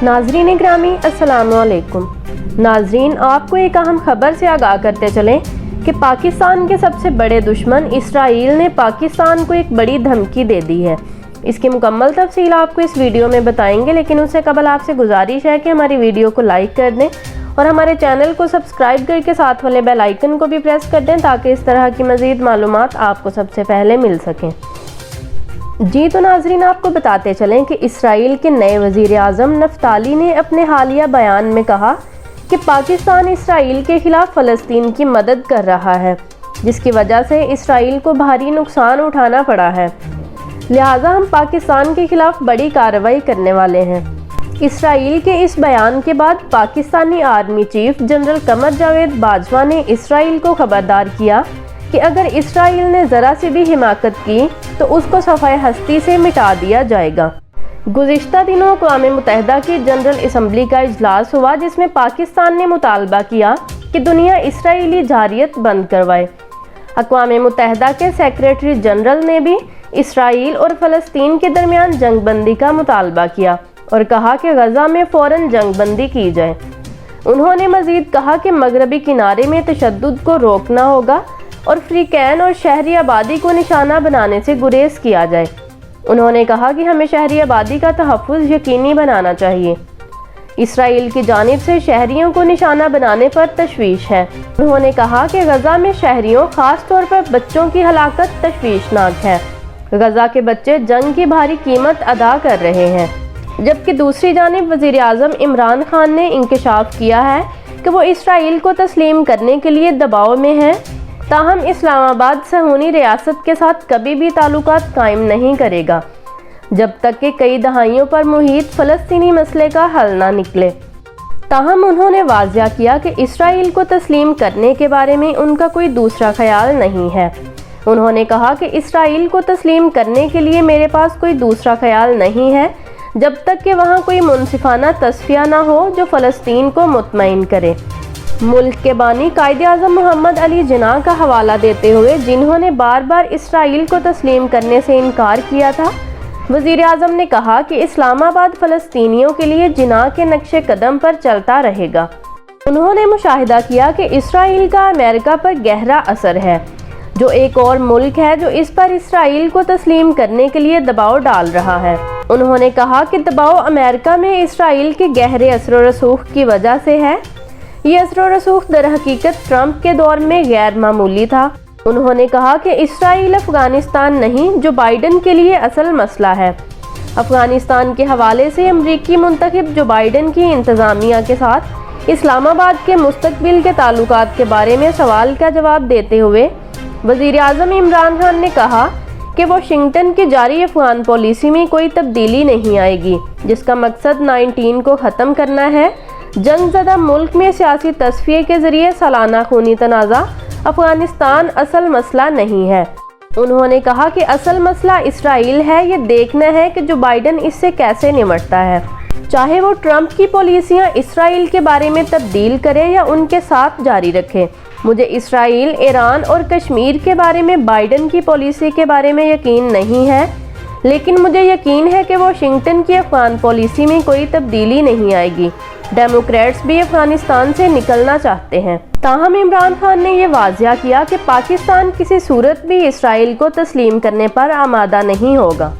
नाज़रीन ग्रामी अस्सलाम वालेकुम। नाज़रीन, आपको एक अहम खबर से आगाह करते चलें कि पाकिस्तान के सबसे बड़े दुश्मन इसराइल ने पाकिस्तान को एक बड़ी धमकी दे दी है। इसकी मुकम्मल तफसील आपको इस वीडियो में बताएंगे, लेकिन उससे कबल आपसे गुजारिश है कि हमारी वीडियो को लाइक कर दें और हमारे चैनल को सब्सक्राइब करके साथ वाले बेल आइकन को भी प्रेस कर दें ताकि इस तरह की मज़ीद मालूमात आपको सबसे पहले मिल सकें। जी तो नाज़रीन, आपको बताते चलें कि इसराइल के नए वज़ीर आज़म नफ्ताली ने अपने हालिया बयान में कहा कि पाकिस्तान इसराइल के ख़िलाफ़ फ़लस्तीन की मदद कर रहा है, जिसकी वजह से इसराइल को भारी नुकसान उठाना पड़ा है। लिहाजा हम पाकिस्तान के ख़िलाफ़ बड़ी कार्रवाई करने वाले हैं। इसराइल के इस बयान के बाद Pakistani army chief general Qamar Javed Bajwa ने इसराइल को खबरदार किया कि अगर इसराइल ने ज़रा सी भी हिमाकत की तो उसको सफ़ाए हस्ती से मिटा दिया जाएगा। गुज़िश्ता दिनों अक़वाम मुत्तहिदा की जनरल असम्बली का इजलास हुआ, जिसमें पाकिस्तान ने मुतालबा किया कि दुनिया इसराइली जारियत बंद करवाए। अक़वाम मुत्तहिदा के सेक्रेटरी जनरल ने भी इसराइल और फ़लस्तीन के दरमियान जंग बंदी का मुतालबा किया और कहा कि गज़ा में फ़ौरन जंग बंदी की जाए। उन्होंने मज़ीद कहा कि मगरबी किनारे में तशद्दुद को रोकना होगा और फ्रीकैन और शहरी आबादी को निशाना बनाने से गुरेज किया जाए। उन्होंने कहा कि हमें शहरी आबादी का तहफ़्फ़ुज़ यकीनी बनाना चाहिए। इसराइल की जानिब से शहरियों को निशाना बनाने पर तशवीश है। उन्होंने कहा कि गज़ा में शहरियों, ख़ास तौर पर बच्चों की हलाकत तशवीशनाक है। गज़ा के बच्चे जंग की भारी कीमत अदा कर रहे हैं, जबकि दूसरी जानिब वज़ीर आज़म इमरान खान ने इंकशाफ किया है कि वो इसराइल को तस्लीम करने के लिए दबाव में हैं। ताहम इस्लामाबाद सहूनी रियासत के साथ कभी भी ताल्लुकात कायम नहीं करेगा जब तक कि कई दहाइयों पर मुहित फ़लस्तीनी मसले का हल ना निकले। ताहम उन्होंने वाज़िया किया कि इसराइल को तस्लीम करने के बारे में उनका कोई दूसरा ख्याल नहीं है। उन्होंने कहा कि इसराइल को तस्लीम करने के लिए मेरे पास कोई दूसरा ख्याल नहीं है जब तक कि वहाँ कोई मुनसिफाना तस्फिया ना हो जो फ़लस्तीन को मुतमईन करे। मुल्क के बानी कायद-ए-आज़म मोहम्मद अली जिन्ना का हवाला देते हुए, जिन्होंने बार बार इसराइल को तस्लीम करने से इनकार किया था, वज़ीर आज़म ने कहा कि इस्लामाबाद फ़लस्तीनियों के लिए जिन्ना के नक्शे कदम पर चलता रहेगा। उन्होंने मुशाहिदा किया कि इसराइल का अमेरिका पर गहरा असर है, जो एक और मुल्क है जो इस पर इसराइल को तस्लीम करने के लिए दबाव डाल रहा है। उन्होंने कहा कि दबाव अमेरिका में इसराइल के गहरे असर व रसूख की वजह से है। ये असर व रसूख दरहकीकत ट्रंप के दौर में गैर मामूली था। उन्होंने कहा कि इसराइल अफ़गानिस्तान नहीं, जो बाइडन के लिए असल मसला है। अफ़गानिस्तान के हवाले से अमरीकी मुंतखब जो बाइडन की इंतज़ामिया के साथ इस्लामाबाद के मुस्तकबिल के ताल्लुकात के बारे में सवाल का जवाब देते हुए वज़ीर आज़म इमरान खान ने कहा कि वाशिंगटन की जारी अफ़गान पॉलिसी में कोई तब्दीली नहीं आएगी, जिसका मकसद 19 को ख़त्म करना है। जंग ज़दा मुल्क में सियासी तस्फिये के ज़रिए सालाना खूनी तनाज़ा अफ़गानिस्तान असल मसला नहीं है। उन्होंने कहा कि असल मसला इसराइल है। ये देखना है कि जो बाइडन इससे कैसे निपटता है, चाहे वो ट्रंप की पॉलिसियाँ इसराइल के बारे में तब्दील करे या उनके साथ जारी रखे। मुझे इसराइल, ईरान और कश्मीर के बारे में बाइडन की पॉलिसी के बारे में यकीन नहीं है, लेकिन मुझे यकीन है कि वाशिंगटन की अफ़गान पॉलिसी में कोई तब्दीली नहीं आएगी। डेमोक्रेट्स भी अफ़गानिस्तान से निकलना चाहते हैं। ताहम इमरान खान ने यह वाज़िया किया कि पाकिस्तान किसी सूरत भी इसराइल को तस्लीम करने पर आमादा नहीं होगा।